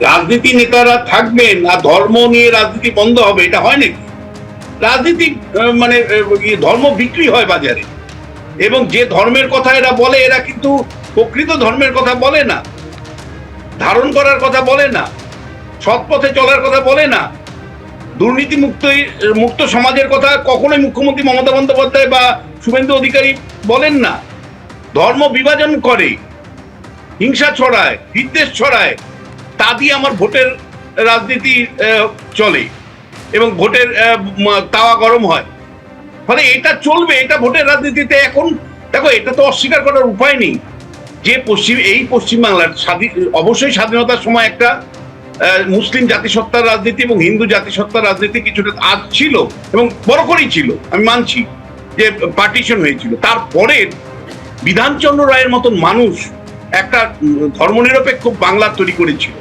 রাজনীতি নেতারা থাকবেন আর ধর্ম নিয়ে রাজনীতি বন্ধ হবে, এটা হয় নাকি? রাজনীতি মানে ধর্ম বিক্রি হয় বাজারে, এবং যে ধর্মের কথা এরা বলে এরা কিন্তু প্রকৃত ধর্মের কথা বলে না, ধারণ করার কথা বলে না, সৎ পথে চলার কথা বলে না, দুর্নীতি মুক্ত সমাজের কথা কখনোই মুখ্যমন্ত্রী মমতা বন্দ্যোপাধ্যায় বা শুভেন্দু অধিকারী বলেন না। ধর্ম বিভাজন করে, হিংসা ছড়ায়, বিদ্বেষ ছড়ায়, তা দিয়ে আমার ভোটের রাজনীতি চলে এবং ভোটের তাওয়া গরম হয়। ফলে এটা চলবে, এটা ভোটের রাজনীতিতে। এখন দেখো, এটা তো অস্বীকার করার উপায় নেই যে পশ্চিমবাংলার অবশ্যই স্বাধীনতার সময় একটা মুসলিম জাতিসত্তার রাজনীতি এবং হিন্দু জাতিসত্তার রাজনীতি কিছুটা আজ ছিল এবং বড় করেই ছিল, আমি মানছি যে পার্টিশন হয়েছিল। তারপরে বিধানচন্দ্র রায়ের মতন মানুষ একটা ধর্মনিরপেক্ষ বাংলা তৈরি করেছিল।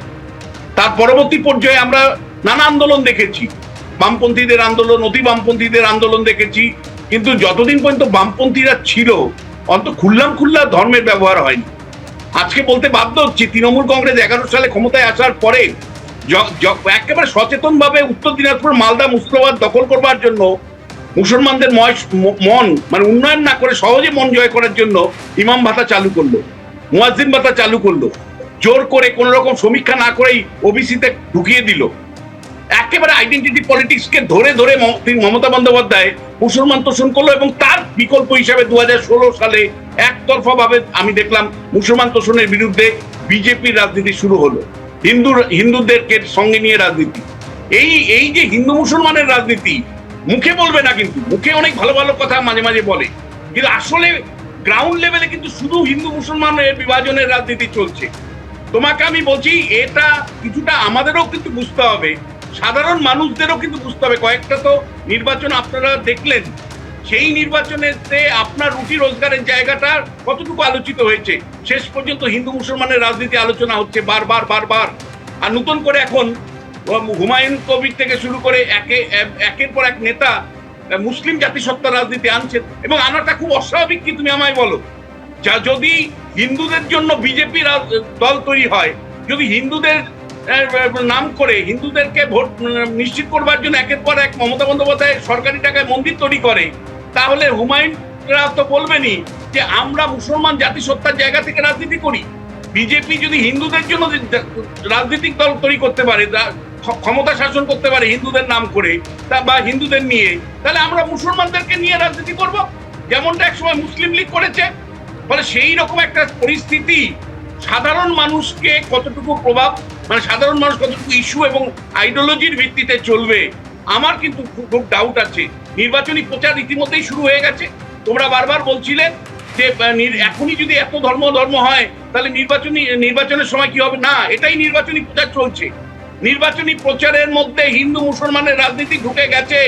তার পরবর্তী পর্যায়ে আমরা নানা আন্দোলন দেখেছি, বামপন্থীদের আন্দোলন, অতি বামপন্থীদের আন্দোলন দেখেছি, কিন্তু যতদিন পর্যন্ত বামপন্থীরা ছিল খুল্লা ধর্মের ব্যবহার হয়নি। আজকে বলতে বাধ্য হচ্ছি, তৃণমূল কংগ্রেস 11 সালে ক্ষমতায় আসার পরে একেবারে সচেতন ভাবে উত্তর দিনাজপুর, মালদা, মুর্শিদাবাদ দখল করবার জন্য মুসলমানদের মন মানে উন্নয়ন না করে সহজে মন জয় করার জন্য ইমাম ভাতা চালু করলো, মুয়াজ্জিন ভাতা চালু করলো, জোর করে কোন রকম সমীক্ষা না করেই ওবিসিতে ঢুকিয়ে দিল। একেবারে আইডেন্টিটি পলিটিক্সকে ধরে ধরে মমতা বন্দ্যোপাধ্যায় মুসলমান তোষণ করলো, এবং তার বিকল্প হিসাবে 2016 সালে একতরফা ভাবে আমি দেখলাম মুসলমান তোষণের বিরুদ্ধে বিজেপির রাজনীতি শুরু হলো, হিন্দুদেরকে সঙ্গে নিয়ে রাজনীতি। এই যে হিন্দু মুসলমানের রাজনীতি মুখে বলবে না, কিন্তু মুখে অনেক ভালো ভালো কথা মাঝে মাঝে বলে, কিন্তু আসলে গ্রাউন্ড লেভেলে কিন্তু শুধু হিন্দু মুসলমানের বিভাজনের রাজনীতি চলছে। তোমাকে আমি বলছি, এটা কিছুটা আমাদেরও কিন্তু বুঝতে হবে, সাধারণ মানুষদেরও কিন্তু বুঝতে হবে। কয়েকটা তো নির্বাচন আপনারা দেখলেন, সেই নির্বাচনেতে আপনার রুটি রোজগারের জায়গাটা কতটুকু আলোচিত হয়েছে। শেষ পর্যন্ত হিন্দু মুসলমানের রাজনীতি আলোচনা হচ্ছে বারবার। আর নতুন করে এখন হুমায়ুন কবির থেকে শুরু করে একের পর এক নেতা মুসলিম জাতিসত্তার রাজনীতি আনছেন, এবং আনাটা খুব অস্বাভাবিক কি তুমি আমায় বলো? যা যদি হিন্দুদের জন্য বিজেপি দল তৈরি হয়, যদি হিন্দুদের নাম করে হিন্দুদেরকে ভোট নিশ্চিত করবার জন্য একের পর এক মমতা বন্দ্যোপাধ্যায় সরকারি টাকায় মন্দির তৈরি করে, তাহলে হুমায়ুনরা তো বলবেনই যে আমরা মুসলমান জাতিসত্তার জায়গা থেকে রাজনীতি করি। বিজেপি যদি হিন্দুদের জন্য রাজনৈতিক দল তৈরি করতে পারে, ক্ষমতা শাসন করতে পারে হিন্দুদের নাম করে বা হিন্দুদের নিয়ে, তাহলে আমরা মুসলমানদেরকে নিয়ে রাজনীতি করব, যেমনটা একসময় মুসলিম লীগ করেছে। ফলে সেই রকম একটা পরিস্থিতি সাধারণ মানুষকে কতটুকু প্রভাব, মানে সাধারণ মানুষ কতটুকু ইস্যু এবং আইডিওলজির ভিত্তিতে চলবে, আমার কিন্তু খুব ডাউট আছে। নির্বাচনী প্রচার ইতিমধ্যেই শুরু হয়ে গেছে। তোমরা বারবার বলছিলেন যে এখনই যদি এত ধর্ম হয় তাহলে নির্বাচনের সময় কি হবে? না, এটাই নির্বাচনী প্রচার চলছে। নির্বাচনী প্রচারের মধ্যে হিন্দু মুসলমানের রাজনীতি ঢুকে গেছে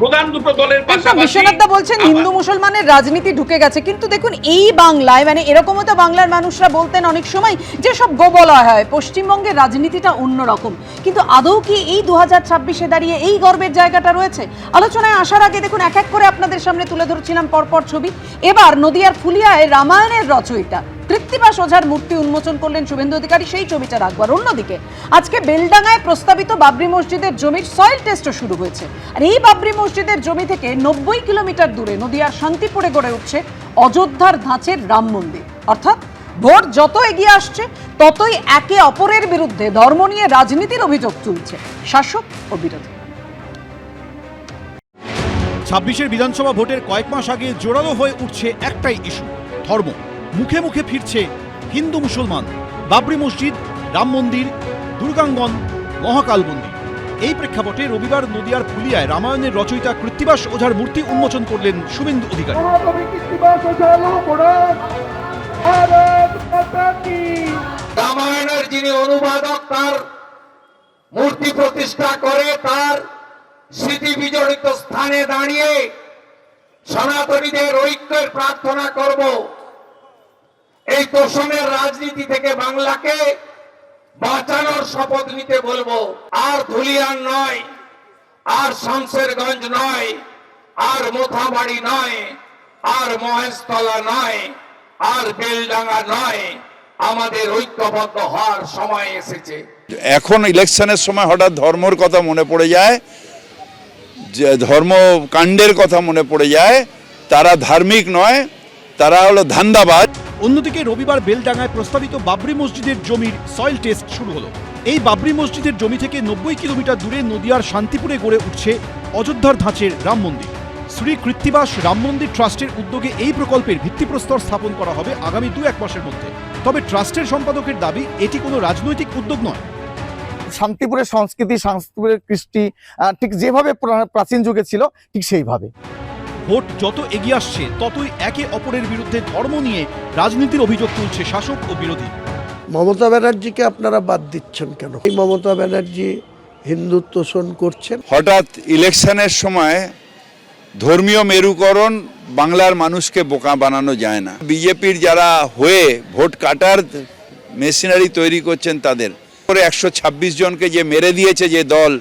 প্রধান দুটো দলের পাশাপাশি। বিশ্বনাথদা বলছেন হিন্দু মুসলমানের রাজনীতি ঢুকে গেছে, কিন্তু দেখুন এই বাংলায় মানে এরকমও তো বাংলার মানুষরা বলতেন অনেক সময় যে সব গোবলা হয়, পশ্চিমবঙ্গের রাজনীতিটা অন্যরকম। কিন্তু আদৌ কি এই 2026-এ দাঁড়িয়ে এই গর্বের জায়গাটা রয়েছে? আলোচনায় আসার আগে দেখুন এক এক করে আপনাদের সামনে তুলে ধরছিলাম পরপর ছবি। এবার নদিয়ার ফুলিয়ায় রামায়ণের রচয়িতা কৃত্তিবাস ওঝার মূর্তি উন্মোচন করলেন শুভেন্দু অধিকারী, সেই ছবিটা রাখবার। অন্যদিকে আজকে বেলডাঙ্গায় প্রস্তাবিত বাবরি মসজিদের জমির সয়েল টেস্টও শুরু হয়েছে। আর এই বাবরি মসজিদের জমি থেকে 90 কিলোমিটার দূরে নদিয়ার শান্তিপুরে গড়ে উঠছে অযোধ্যার ধাঁচের রাম মন্দির। অর্থাৎ ভোট যত এগিয়ে আসছে ততই একে অপরের বিরুদ্ধে ধর্ম নিয়ে রাজনীতির অভিযোগ তুলছে শাসক ও বিরোধী। 26-এর বিধানসভা ভোটের কয়েক মাস আগে জোরালো হয়ে উঠছে একটাই ইস্যু, ধর্ম। মুখে মুখে ফিরছে হিন্দু মুসলমান, বাবরি মসজিদ, রাম মন্দির, দুর্গাঙ্গন, মহাকাল মন্দির। এই প্রেক্ষাপটে রবিবার নদিয়ার ফুলিয়ায় রামায়ণের রচয়িতা কৃত্তিবাস ওঝার মূর্তি উন্মোচন করলেন শুভেন্দু অধিকারী। রামায়ণের যিনি অনুবাদক, তার মূর্তি প্রতিষ্ঠা করে তার স্মৃতি বিজড়িত স্থানে দাঁড়িয়ে সনাতনীদের ঐক্যের প্রার্থনা করব। এই তোষণের রাজনীতি থেকে বাংলাকে বাঁচানোর শপথ নিতে বলবো। আর ধুলিয়ান নয়, আর শামশেরগঞ্জ নয়, আর মোথাবাড়ি নয়, আর মহেশতলা নয়, আর বেলডাঙ্গা নয়, আমাদের ঐক্যবদ্ধ হওয়ার সময় এসেছে। এখন ইলেকশনের সময় হঠাৎ ধর্মর কথা মনে পড়ে যায়, যে ধর্মকাণ্ডের কথা মনে পড়ে যায়। তারা ধার্মিক নয়, তারা হলো ধান্দাবাজ। অন্যদিকে রবিবার বেলডাঙ্গায় প্রস্তাবিত বাবরি মসজিদের জমির সয়েল টেস্ট শুরু হলো। এই বাবরি মসজিদের জমি থেকে 90 কিলোমিটার দূরে নদিয়ার শান্তিপুরে গড়ে উঠছে অযোধ্যার ধাঁচের রাম মন্দির। শ্রী কৃত্তিবাস রাম মন্দির ট্রাস্টের উদ্যোগে এই প্রকল্পের ভিত্তিপ্রস্তর স্থাপন করা হবে আগামী 2-1 মাসের মধ্যে। তবে ট্রাস্টের সম্পাদকের দাবি, এটি কোনো রাজনৈতিক উদ্যোগ নয়। শান্তিপুরের সংস্কৃতি, শান্তিপুরের কৃষ্টি ঠিক যেভাবে প্রাচীন যুগে ছিল ঠিক সেইভাবে। ভোট যত এগিয়ে আসছে ততই একে অপরের বিরুদ্ধে ধর্ম নিয়ে রাজনীতির অভিযোগ তুলছে শাসক ও বিরোধী। মমতা ব্যানার্জিকে আপনারা বাদ দিচ্ছেন কেন? এই মমতা ব্যানার্জি হিন্দুত্ব শোষণ করছেন। হঠাৎ ইলেকশনের সময় ধর্মীয় মেরুকরণ বাংলার মানুষকে বোকা বানানো যায় না। বিজেপির যারা হয়ে ভোট কাটার মেশিনারি তৈরি করছেন তাদের 126 জনকে যে মেরে দিয়েছে যে দল,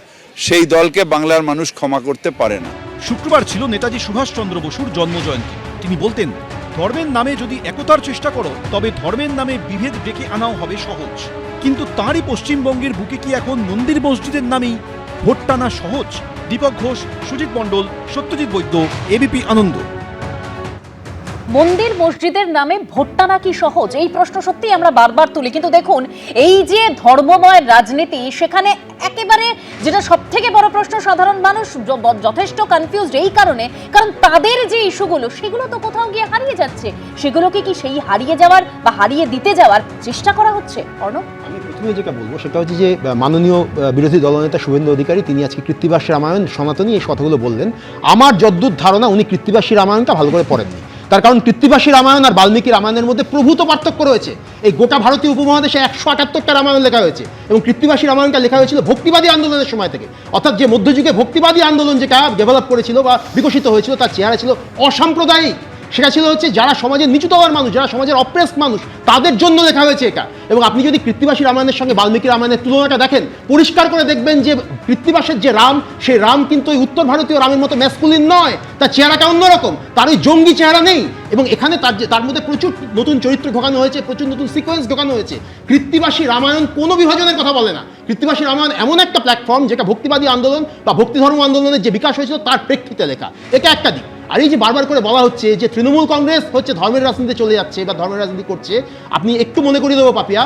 সেই দলকে বাংলার মানুষ ক্ষমা করতে পারে না। শুক্রবার ছিল নেতাজি সুভাষচন্দ্র বসুর জন্মজয়ন্তী। তিনি বলতেন, ধর্মের নামে যদি একতার চেষ্টা করো তবে ধর্মের নামে বিভেদ ডেকে আনাও হবে সহজ। কিন্তু তাঁরই পশ্চিমবঙ্গের বুকে কি এখন মন্দির মসজিদের নামেই ভোট টানা সহজ? দীপক ঘোষ, সুজিত মণ্ডল, সত্যজিৎ বৈদ্য, এবিপি আনন্দ। মন্দির মসজিদের নামে ভোটটা নাকি সহজ, এই প্রশ্ন সত্যি আমরা বারবার তুলি। কিন্তু দেখুন, এই যে ধর্মময় রাজনীতি, সেখানে একেবারে যেটা সব থেকে বড় প্রশ্ন, সাধারণ মানুষ যথেষ্ট কনফিউজড এই কারণে, কারণ তাদের যে ইস্যুগুলো সেগুলো তো কোথাও গিয়ে হারিয়ে যাচ্ছে। সেগুলোকে কি সেই হারিয়ে যাওয়ার বা হারিয়ে দিতে যাওয়ার চেষ্টা করা হচ্ছে? অর্ণব, আমি প্রথমে যেটা বলবো সেটা হচ্ছে যে মাননীয় বিরোধী দলনেতা শুভেন্দু অধিকারী তিনি আজকে কৃত্তিবাসী রামায়ণ সনাতনী এই কথাগুলো বললেন। আমার যদ্দূর ধারণা উনি কৃত্তিবাসী রামায়ণটা ভালো করে পড়েননি। তার কারণ কৃত্তিবাসী রামায়ণ আর বাল্মীকি রামায়ণের মধ্যে প্রভূত পার্থক্য রয়েছে। এই গোটা ভারতীয় উপমহাদেশে 178টা রামায়ণ লেখা হয়েছে এবং কৃত্তিবাসী রামায়ণটা লেখা হয়েছিল ভক্তিবাদী আন্দোলনের সময় থেকে। অর্থাৎ যে মধ্যযুগে ভক্তিবাদী আন্দোলন যেটা ডেভেলপ করেছিল বা বিকশিত হয়েছিল, তার চেহারা ছিল অসাম্প্রদায়িক। সেটা ছিল হচ্ছে যারা সমাজের নিচুতর মানুষ, যারা সমাজের অপ্রেস মানুষ, তাদের জন্য লেখা হয়েছে এটা। এবং আপনি যদি কৃত্তিবাসী রামায়ণের সঙ্গে বাল্মীকি রামায়ণের তুলনাটা দেখেন, পরিষ্কার করে দেখবেন যে কৃত্তিবাসের যে রাম, সেই রাম কিন্তু ওই উত্তর ভারতীয় রামের মতো ম্যাসকুলিন নয়, তার চেহারাটা অন্যরকম, তার ওই জঙ্গি চেহারা নেই। এবং এখানে তার মধ্যে প্রচুর নতুন চরিত্র ঢোকানো হয়েছে, প্রচুর নতুন সিকোয়েন্স ঢোকানো হয়েছে। কৃত্তিবাসী রামায়ণ কোনো বিভাজনের কথা বলে না। কৃত্তিবাসী রামায়ণ এমন একটা প্ল্যাটফর্ম যেটা ভক্তিবাদী আন্দোলন বা ভক্তি ধর্ম আন্দোলনের যে বিকাশ হয়েছিল তার প্রেক্ষিতে লেখা। এটা একটা দিক। আর এই যে বারবার করে বলা হচ্ছে যে তৃণমূল কংগ্রেস হচ্ছে ধর্মের রাজনীতি চলে যাচ্ছে বা ধর্মের রাজনীতি করছে, আপনি একটু মনে করিয়ে দেবো পাপিয়া,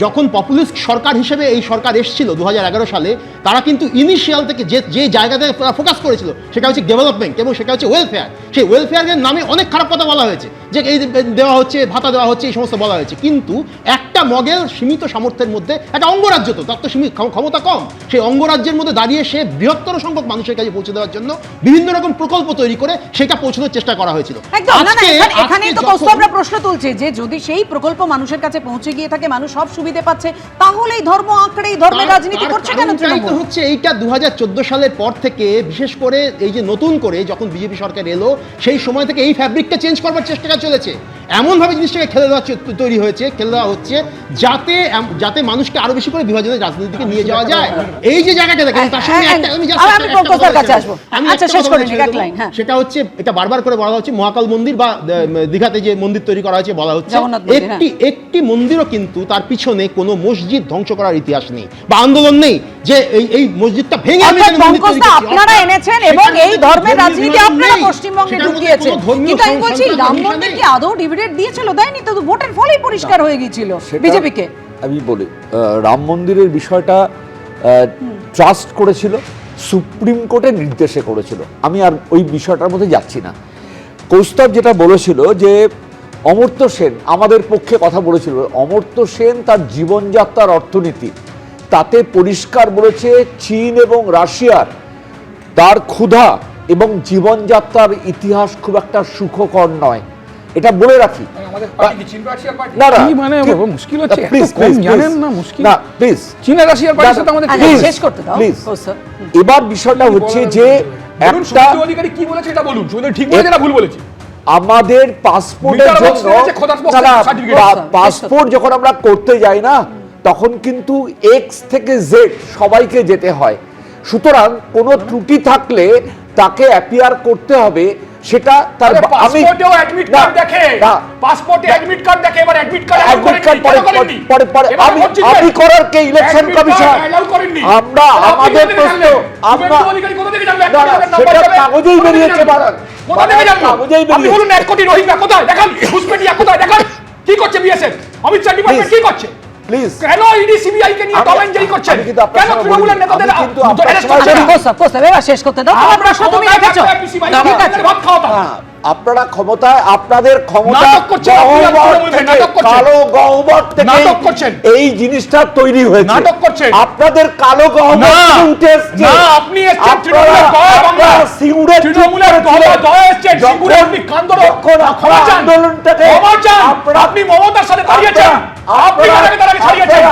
যখন পপুলিস্ট সরকার হিসেবে এই সরকার এসেছিল 2011 সালে, তারা কিন্তু ইনিশিয়াল থেকে যে জায়গাতে ফোকাস করেছিল সেটা হচ্ছে ডেভেলপমেন্ট এবং সেটা হচ্ছে ওয়েলফেয়ার। সেই ওয়েলফেয়ারের নামে অনেক খারাপ কথা বলা হয়েছে, যে এই দেওয়া হচ্ছে, ভাতা দেওয়া হচ্ছে, এই সমস্ত বলা হয়েছে। কিন্তু একটা মগেল সীমিত সামর্থ্যের মধ্যে, একটা অঙ্গরাজ্য তো তার তো সীমিত ক্ষমতা কম, সেই অঙ্গরাজ্যের মধ্যে দাঁড়িয়ে সে বৃহত্তর সংখ্যক মানুষের কাছে পৌঁছে দেওয়ার জন্য বিভিন্ন রকম প্রকল্প তৈরি করে সেটা পৌঁছানোর চেষ্টা করা হয়েছিল। এখানেই তো আমরা প্রশ্ন তুলছে যে যদি সেই প্রকল্প মানুষের কাছে পৌঁছে গিয়ে থাকে, মানুষ সব সুবিধা পাচ্ছে, তাহলে এই ধর্ম আঁকড়ে এই ধর্মের রাজনীতি করছে কেন তৃণমূল? হচ্ছে এইটা 2014 সালের পর থেকে, বিশেষ করে এই যে নতুন করে যখন বিজেপি সরকার এলো, সেই সময় থেকে এই ফ্যাব্রিকটা চেঞ্জ করবার চেষ্টা চলেছে। এমনভাবে জিনিসটাকে খেলে দেওয়া তৈরি হয়েছে, খেলে দেওয়া হচ্ছে যাতে মানুষকে আরো বেশি করে বিভাজনের রাজনীতিকে নিয়ে যাওয়া যায়। এই যে জায়গাটা দেখেন, তার সঙ্গে সেটা হচ্ছে, এটা বারবার করে বলা হচ্ছে মহাকাল মন্দির বা দীঘাতে যে মন্দির তৈরি করা হয়েছে, বলা হচ্ছে একটি মন্দিরও কিন্তু তার পিছনে কোনো মসজিদ ধ্বংস করার ইতিহাস নেই বা আন্দোলন নেই যে এই মসজিদটা ভেঙে আপনারা এনেছেন এবং এই ধর্মের রাজনীতি আপনারা পশ্চিমবঙ্গে ঢুকিয়েছেন। কিন্তু আমি বলছি, রাম মন্দির কি আদৌ ডিভিডেন্ড দিয়েছিল? দেয়নি তো, ভোটের ফলেই পরিষ্কার হয়ে গিয়েছিল বিজেপিকে। আমি বলি, রাম মন্দিরের বিষয়টা ট্রাস্ট করেছিল, সুপ্রিম কোর্টের নির্দেশে করেছিল। আমি আর ওই বিষয়টার মধ্যে যাচ্ছি না। কৌস্তব যেটা বলেছিল যে অমর্ত্য সেন আমাদের পক্ষে কথা বলেছিল, অমর্ত্য সেন তার জীবনযাত্রার অর্থনীতি তাতে পরিষ্কার বলেছে চীন এবং রাশিয়ার তার ক্ষুধা এবং জীবনযাত্রার ইতিহাস খুব একটা সুখকর নয়, এটা বলে রাখি। এবার বিষয়টা হচ্ছে যে আমাদের পাসপোর্ট যখন আমরা করতে যাই না, তখন কিন্তু এক্স থেকে জেড সবাইকে যেতে হয়। সুতরাং কোনো ত্রুটি থাকলে তাকে অ্যাপিয়ার করতে হবে সেটা তার আমি পাসপোর্টেও অ্যাডমিট না, কার্ড দেখে, না, পাসপোর্টে অ্যাডমিট কার্ড দেখে, এবার অ্যাডমিট কার্ড অ্যাডমিট কার্ড পরে পরে আমি করার কে ইলেকশন কমিশন আমরা আমাদের প্রশ্ন আমরা সেটা কাগজেই বেরিয়েছে কোথা থেকে জানলো? কাগজেই আপনি বলুন 1 কোটি রোহিঙ্গা কোথায় দেখান, ঘুষপেটিয়া কোথায় দেখান, কি করছে বিএসএফ, অমিত শাহ ডিপার্টমেন্ট কি করছে? প্লিজ কেন ইডি সিবিআই কে নিয়ে টম এন্ড জেরি করছেন? আমি কিন্তু আপনার কেন সঙ্গে তৃণমূলের বলিনি। নেতাদের আমি কিন্তু আপনার arrest সঙ্গে করছেন না? কোস্তাব কোস্তাব এবার শেষ করতে দাও, তোমার প্রশ্ন তুমি রেখেছো। ঠিক আছে, ভাত খাওয়াতাম। আপনারা ক্ষমতায় আপনাদের ক্ষমতা নাটক করছেন, আপনি আর গহ্বর তৃণমূল থেকে, নাটক করছেন। কালো গহ্বর থেকে নাটক করছেন। এই জিনিসটা তৈরি হয়েছে। নাটক করছেন। আপনাদের কালো গহ্বর না, থেকে উঠে এসছে। না, আপনি এসছেন তৃণমূলের গয়া বাংলা। তৃণমূলের গয়া গয়া এসছেন, সিঙ্গুরে আপনি কান্দরও ক্ষমা চান। আন্দোলনটাকে ক্ষমা চান। আপনি মমতার সাথে দাঁড়িয়েছেন, আপনি তারাকে ছাড়িয়েছেন,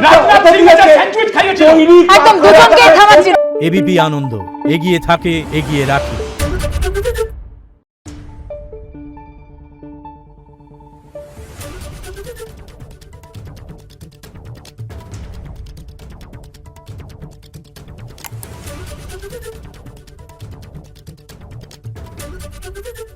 রাজনাথ সিং এসে স্যান্ডউইচ খাইয়েছিল। একদম দুজনকে থামাচ্ছি। এবিপি আনন্দ, এগিয়ে থাকে, এগিয়ে রাখে। Thank you.